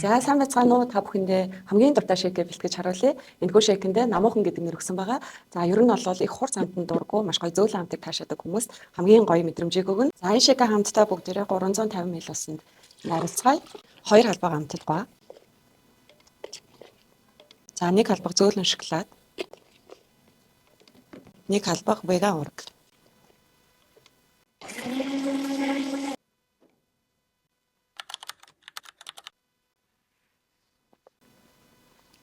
За сайн байцгаана уу та бүхэндээ хамгийн дуртай шейкээ бэлтгэж харуулъя. Энэхүү шейкэндээ намуухан гэдэг нэр өгсөн байгаа. За ер нь бол их хурц амтанд дурггүй маш гоё зөөлөн амтыг таашаадаг хүмүүс хамгийн гоё мэдрэмжийг өгнө. За энэ шейкээ хамтдаа бүгдээрээ 350 мл усанд найруулцгаая. 2 халбаг амталгаа. За 1 халбаг зөөлөн шоколад. 1 халбаг веган ураг.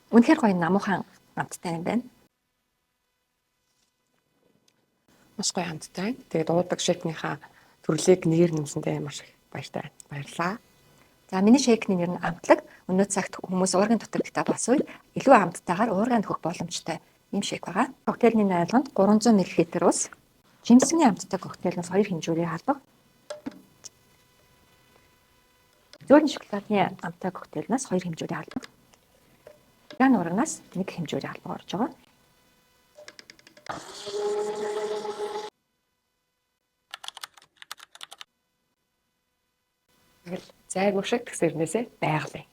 Үнэхээр гоё намуухан амттай юм байна. Маш гоё хамттай. Тэгээд уудаг шейкнийхаа төрлийг нэгээр нэмсэндээ маш их баяртай. Баярлалаа. За миний шейкний нэр нь амтлаг. Өнөө цагт хүмүүс уургийн дутагдaltaй бас үед илүү амттайгаар уургийн нөхөх боломжтой юм шейк байгаа. Коктейлийн айлганд 300 мл ус, жимсний амттай коктейлнаас 2 хэмжүүрийн халбаг, зөөлөн шоколадны амттай коктейлнаас 2 хэмжүүрийн халбаг, веган урагнаас 1 хэмжүүрийн халбаг орж байгаа. Зайгүй шиг тэгсэрнээсээ байгаль.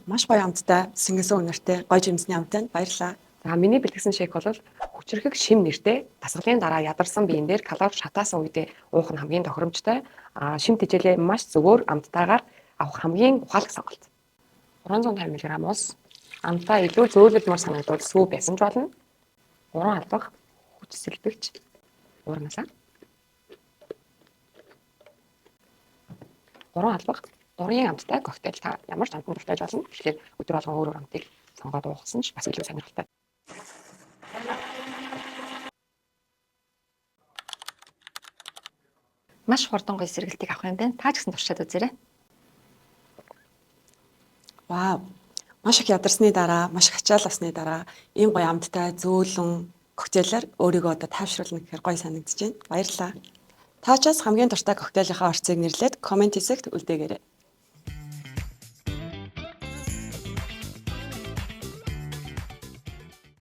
Маш гоё амттай, сингэсэн үнэртэй, гоё жимсний амтай баярлалаа. За миний бэлтгэсэн шейк бол хүчрхэг шим нэртэй дасгалын дараа ядарсан биен дээр калори шатаасан үедээ уух нь хамгийн тохиромжтой. Шим тэжээлээ маш зөвөр амттайгаар авах хамгийн ухаалаг сонголт. 350 мг ус амтаа илүү зөөлөдмөр санагдвал сүү байсан ч болно. 3 албах хүч сэлбэгч уурмалаа. 3 албах дурын амттай коктейл та ямар ч амтанд дуртайж болно. Тэгэхээр өдөр болгон өөр өөр амтыг сонгоод уухсан ч бас илүү сонирхолтой. Маш хурдан гоё сэргэлтийг авах юм байна. Та ч гэсэн туршаад үзээрэй. Вау. Маш их ядарсны дараа, маш их ачаал авсны дараа ийм гоё амттай зөөлөн коктейлээр өөрийгөө одоо тайвшруулна гэхээр гоё санагдаж байна. Баярлалаа. Та ч бас хамгийн дуртай коктейлийнхаа орцыг нэрлээд комент хэсэгт үлдээгээрэй.